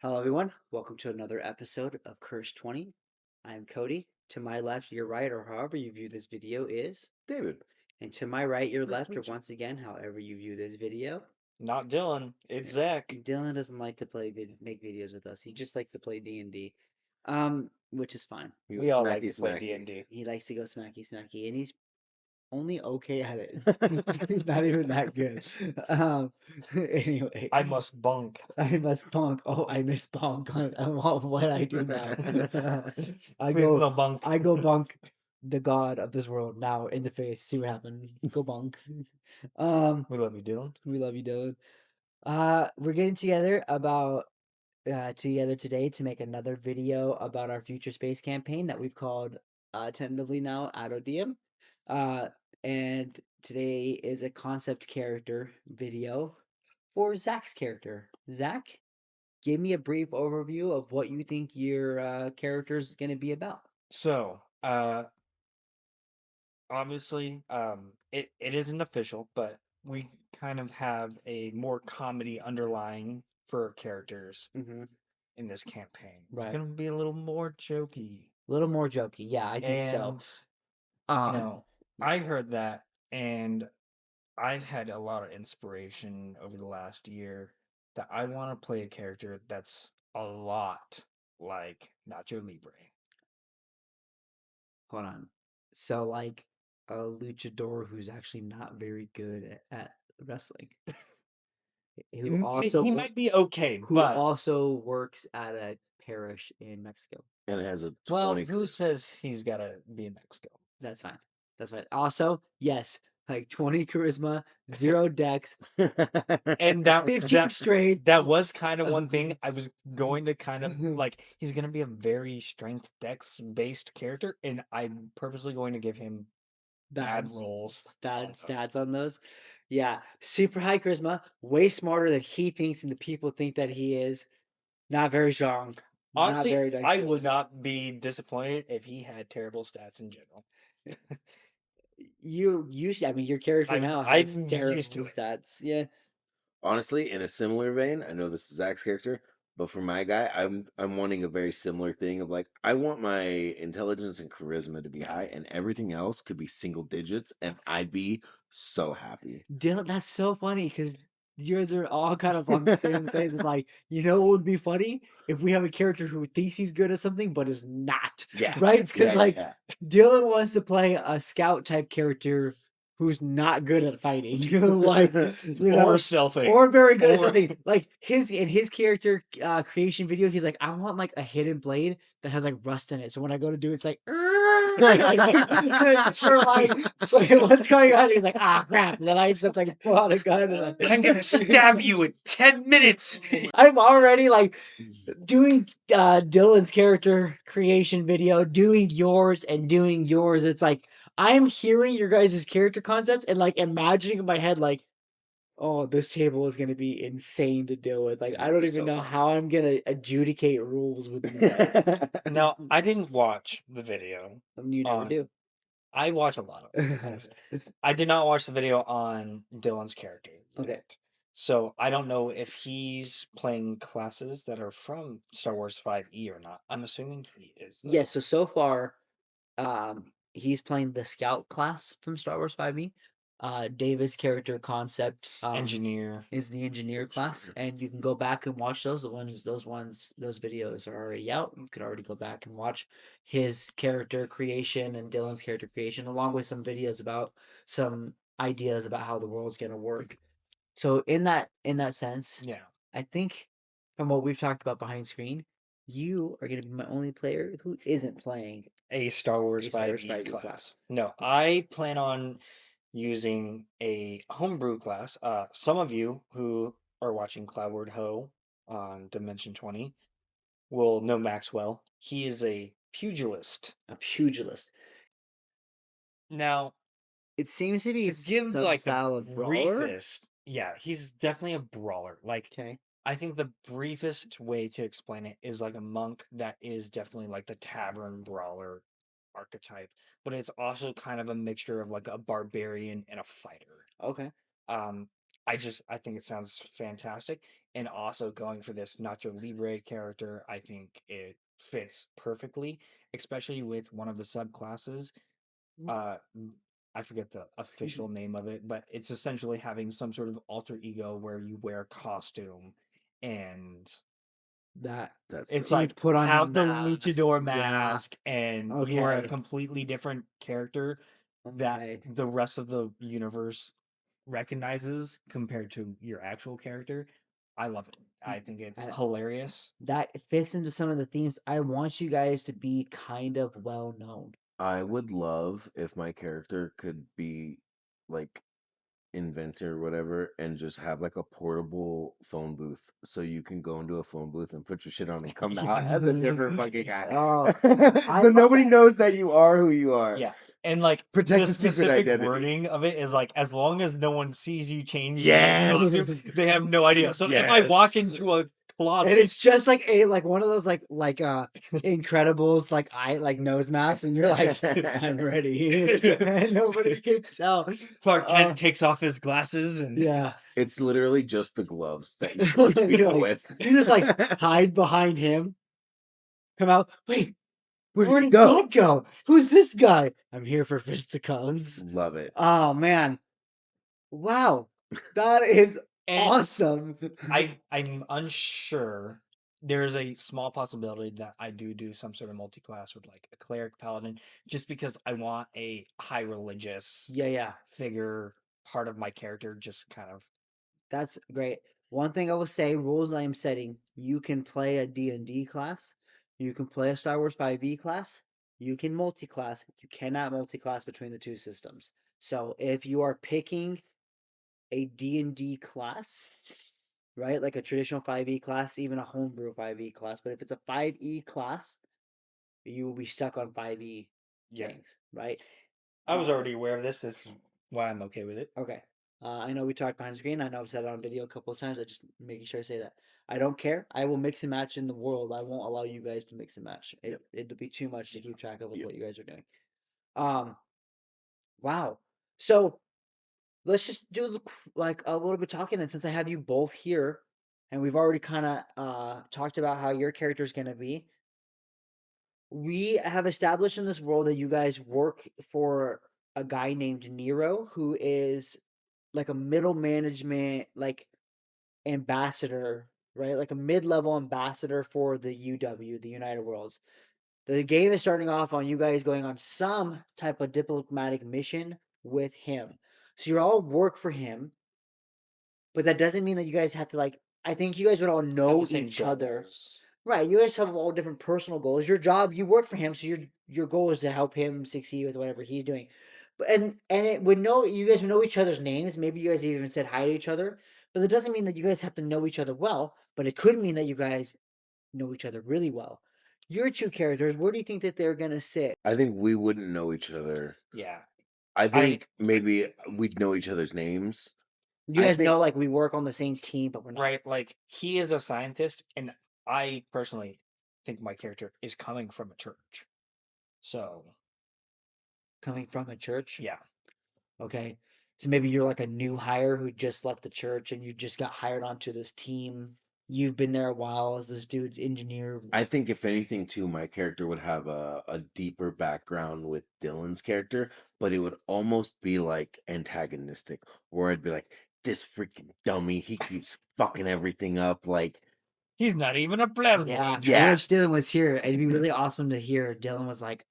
Hello, everyone. Welcome to another episode of Curse 20. I'm Cody. To my left, your right, or however you view this video, is. David. And to my right, your Nice to left, or meet you. once again, however you view this video. Not Dylan. It's Zach. Dylan doesn't like to make videos with us. He just likes to play D&D, which is fine. We go We all like smacky to play smacky. D&D. He likes to go smacky smacky, and he's only okay at it. He's not even that good. Anyway. I must bunk. I must bonk. Oh, I miss bonk. What I do now? I Please go, no bunk. I go bonk the god of this world now in the face. See what happened. Go bonk. Um, We love you, Dylan. we love you, Dylan. We're getting together today to make another video about our future space campaign that we've called tentatively now AutoDM. Uh, and today is a concept character video for Zach's character. Zach, give me a brief overview of what you think your character is going to be about. So, obviously, it isn't official, but we kind of have a more comedy underlying for characters Mm-hmm. in this campaign. It's Right. gonna be a little more jokey. A little more jokey. Yeah, I think so. And, Um, I heard that, and I've had a lot of inspiration over the last year that I want to play a character that's a lot like Nacho Libre. hold on. So, like a luchador who's actually not very good at wrestling, who also He might be okay, who but also works at a parish in Mexico. And it has a well, 20 who charisma. says he's got to be in Mexico? That's fine. That's fine. Also, yes, like 20 charisma, 0 dex, And 15 straight. that was kind of one thing I was going to kind of like. He's going to be a very strength dex based character, and I'm purposely going to give him bad rolls. Bad stats on those. Yeah, super high charisma, way smarter than he thinks and the people think that he is. Not very strong. Not Honestly, very I would dexterous. not be disappointed if he had terrible stats in general. You usually, I mean, your character now has I'm terrible used to it. stats. Yeah. Honestly, in a similar vein, I know this is Zach's character, but for my guy, I'm wanting a very similar thing of like I want my intelligence and charisma to be high, and everything else could be single digits, and I'd be so happy. Dylan, that's so funny because yours are all kind of on the same place. And like, you know what would be funny? If we have a character who thinks he's good at something but is not. Yeah. Right? It's because Yeah, like yeah. Dylan wants to play a scout type character who's not good at fighting. Like Or stealthing. or very good at Or- something. Like his character creation video, he's like, I want like a hidden blade that has like rust in it. So when I go to do it, it's like for like what's going on? He's like, ah crap. And then I just like pull out a gun and I'm gonna stab you in 10 minutes. I'm already like doing Dylan's character creation video, doing yours and doing yours. It's like I'm hearing your guys' character concepts and like imagining in my head like, oh, this table is gonna be insane to deal with. Like It's I gonna don't be even so know fun. how I'm gonna adjudicate rules with you guys. Now, I didn't watch the video. You never do. I watch a lot of it. I did not watch the video on Dylan's character. Okay. Yet. So I don't know if he's playing classes that are from Star Wars 5E or not. I'm assuming he is. Though. Yes, so far, he's playing the scout class from Star Wars 5e. David's character concept Engineer. is the engineer class, and you can go back and watch those. Those videos are already out. You could already go back and watch his character creation and Dylan's character creation, along with some videos about some ideas about how the world's gonna work. So in that sense, Yeah. I think from what we've talked about behind screen, you are gonna be my only player who isn't playing A Star Wars a Star Wars 5E 5e class. class. No, I plan on using a homebrew class. Some of you who are watching Cloudward Ho on Dimension 20 will know Maxwell. He is a pugilist. A pugilist. Now, It seems to be to give some like style the of brawler. briefest, yeah, he's definitely a brawler. Like, Okay. I think the briefest way to explain it is like a monk that is definitely like the tavern brawler archetype, but it's also kind of a mixture of like a barbarian and a fighter. Okay. Um, I think it sounds fantastic. And also going for this Nacho Libre character, I think it fits perfectly, especially with one of the subclasses. I forget the official name of it, but it's essentially having some sort of alter ego where you wear a costume and That That's so it's you like put on have the masks. luchador Yeah. mask and you are a Okay. completely different character that Okay. the rest of the universe recognizes compared to your actual character. I love it. I think it's Uh, hilarious. that fits into some of the themes. I want you guys to be kind of well known. I would love if my character could be like inventor or whatever and just have like a portable phone booth so you can go into a phone booth and put your shit on and come out as a different fucking guy. Oh, I So love nobody that. knows that you are who you are. Yeah. And like Protect the the secret specific identity. wording of it is like as long as no one sees you change into the costume, Yes. they have no idea. So if I walk Yes. into a And closet, it's just like a like one of those like Incredibles like eye like nose masks, and you're like, I'm ready, and nobody can tell. Clark Uh, Kent takes off his glasses and yeah, It's literally just the gloves that you close you're people like with. you just like hide behind him, come out. Wait, Where did where he did go? Zack go? Who's this guy? I'm here for fisticuffs. Love it. Oh man, wow, that is and awesome. I'm unsure. There's a small possibility that I do some sort of multi-class with like a cleric paladin, just because I want a high religious Yeah, yeah. figure part of my character, just kind of. That's great. One thing I will say, rules I am setting, you can play a D&D class, you can play a Star Wars 5e class, you can multi-class, you cannot multi-class between the two systems. So if you are picking a D&D class, right, like a traditional 5e class, even a homebrew 5e class, but if it's a 5e class, you will be stuck on 5e Yeah, things, right? I was already aware of this. This is why I'm okay with it. Okay. I know we talked behind the screen. I know I've said it on video a couple of times. I just making sure I say that. I don't care. I will mix and match in the world. I won't allow you guys to mix and match. Yep. It'll be too much to keep track of with Yep. what you guys are doing. Um, wow. So let's just do like a little bit talking then, since I have you both here, and we've already kind of talked about how your character is going to be. We have established in this world that you guys work for a guy named Nero, who is like a middle management, like ambassador, right? Like a mid-level ambassador for the UW, the United Worlds. The game is starting off on you guys going on some type of diplomatic mission with him. So you all work for him, but that doesn't mean that you guys have to like. I think you guys would all Have the know same each other. goals. Right, you guys have all different personal goals. Your job, you work for him, so your goal is to help him succeed with whatever he's doing. But and it would know you guys would know each other's names. Maybe you guys even said hi to each other. But that doesn't mean that you guys have to know each other well. But it could mean that you guys know each other really well. Your two characters, where do you think that they're gonna sit? I think we wouldn't know each other. Yeah, I I think maybe we'd know each other's names. You I guys think know like we work on the same team, but we're not right. Like he is a scientist, and I personally think my character is coming from a church. So coming from a church. yeah, Okay. So maybe you're like a new hire who just left the church and you just got hired onto this team. You've been there a while as this dude's engineer. I think if anything too, my character would have a deeper background with Dylan's character, but it would almost be like antagonistic, where I'd be like, this freaking dummy, he keeps fucking everything up. Like, he's not even a plasma Yeah. I agent. yeah. wish Dylan was here. It'd be really awesome to hear Dylan was like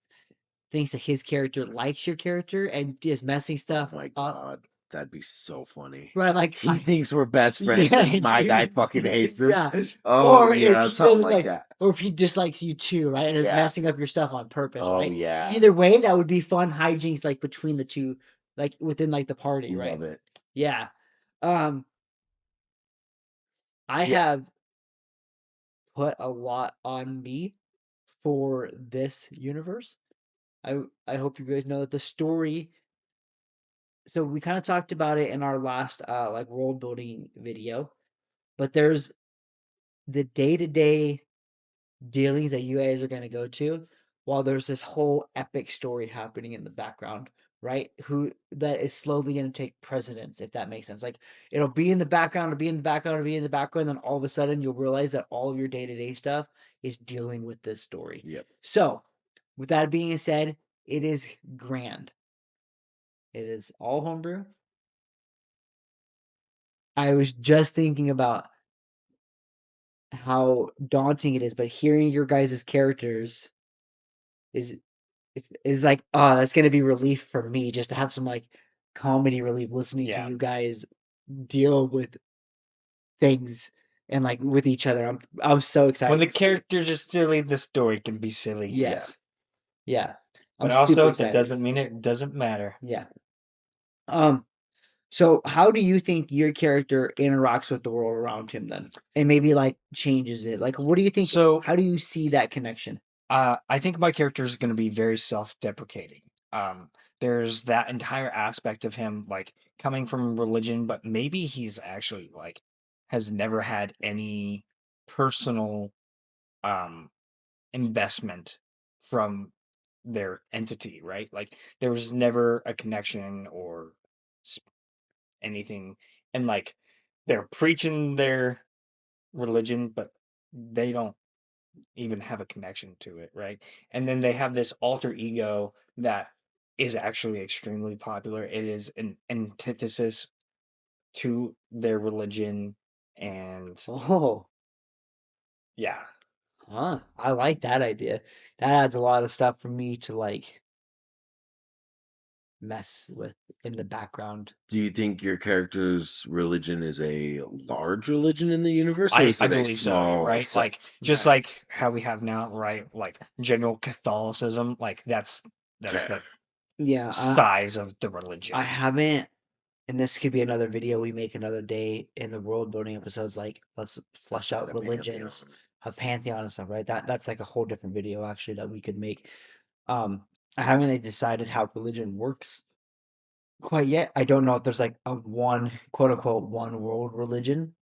thinks that his character likes your character and is messing Oh stuff my up. god, that'd be so funny. Right, like He thinks we're best friends, yeah, and my guy fucking hates him. yeah. Oh Or if yeah, he something doesn't like like, that. or if he dislikes you too, right, and is Yeah. messing up your stuff on purpose, Oh right? yeah. Either way, that would be fun hijinks like between the two, like within like the party, right? Love it. Yeah. Um, I Yeah. have put a lot on me for this universe. I hope you guys know that the story. So we kind of talked about it in our last like world building video, but there's the day to day dealings that you guys are going to go to while there's this whole epic story happening in the background, right? Who that is slowly going to take precedence, if that makes sense. Like it'll be in the background, it'll be in the background, it'll be in the background, and then all of a sudden you'll realize that all of your day-to-day stuff is dealing with this story. Yep. So, with that being said, it is grand. It is all homebrew. I was just thinking about how daunting it is, but hearing your guys' characters is is like, oh, that's gonna be relief for me just to have some like comedy relief listening to Yeah. you guys deal with things and like with each other. I'm so excited When the to see it. characters are silly, the story can be silly. Yes. Yeah. I'm But super also, that excited. doesn't mean it doesn't matter. Yeah. Um, so how do you think your character interacts with the world around him then? And maybe like changes it? Like what do you think So, how do you see that connection? I think my character is going to be very self-deprecating. There's that entire aspect of him, like coming from religion, but maybe he's actually like has never had any personal um investment from their entity, right? Like there was never a connection or s- anything, and like they're preaching their religion, but they don't even have a connection to it, right? And then they have this alter ego that is actually extremely popular. It is an antithesis to their religion, and Oh, yeah. huh. I like that idea. That adds a lot of stuff for me to like mess with in the background. Do you think your character's religion is a large religion in the universe, or I is I it a believe so, small right? Like sect? just Right. like how we have now, right? Like general Catholicism, like that's Okay. the Yeah, size of the I religion. haven't, and this could be another video we make another day in the world building episodes. Like, let's flush Decide out a religions, pantheon. a pantheon and stuff, right? That's like a whole different video actually that we could make. I haven't like, decided how religion works quite yet. I don't know if there's like a one quote unquote one world religion,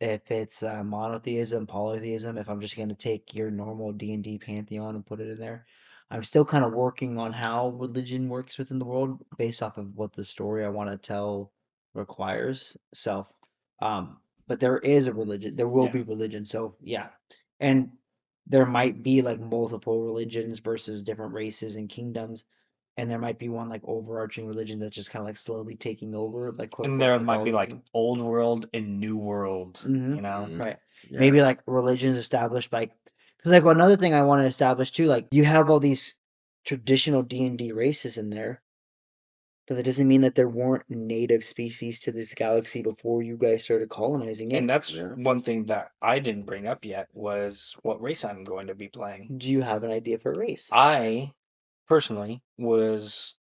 if it's monotheism, polytheism, if I'm just going to take your normal D&D pantheon and put it in there. I'm still kind of working on how religion works within the world based off of what the story I want to tell requires. So, um, but there is a religion. There will Yeah. be religion. So yeah, and there might be like multiple religions versus different races and kingdoms, and there might be one like overarching religion that's just kind of like slowly taking over, like quote And unquote there might be like Catholicism. old world and new world, Mm-hmm. you know? Hmm. Right. Yeah. Maybe like religions established by, because like another thing I want to establish too, like you have all these traditional D&D races in there, but that doesn't mean that there weren't native species to this galaxy before you guys started colonizing And it. that's Yeah. one thing that I didn't bring up yet was what race I'm going to be playing. Do you have an idea for a race? I personally was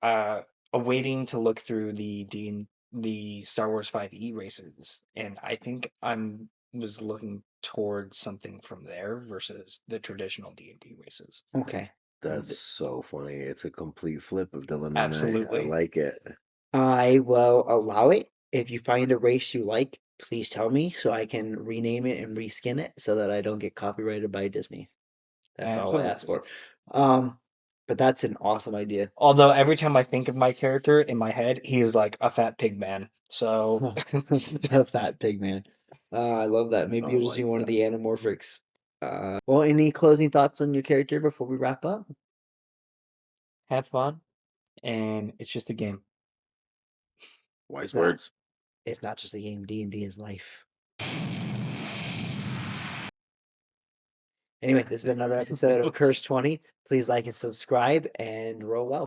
uh awaiting to look through the Star Wars 5e races, and I think I'm was looking towards something from there versus the traditional D&D races. Okay. That's so funny. It's a complete flip of Dylan and I. I Absolutely. like it. I will allow it. If you find a race you like, please tell me so I can rename it and reskin it so that I don't get copyrighted by Disney. That's all I ask Absolutely. for. Um, but that's an awesome idea. Although every time I think of my character in my head, he is like a fat pig man. So The fat pig man. I love that. I Maybe you'll just be like one of that. the Animorphics. Well, any closing thoughts on your character before we wrap up? have fun, and it's just a game. Wise It's not. words. It's not just a game. D&D is life. Anyway, this has been another episode of Curse 20. Please like and subscribe and roll well.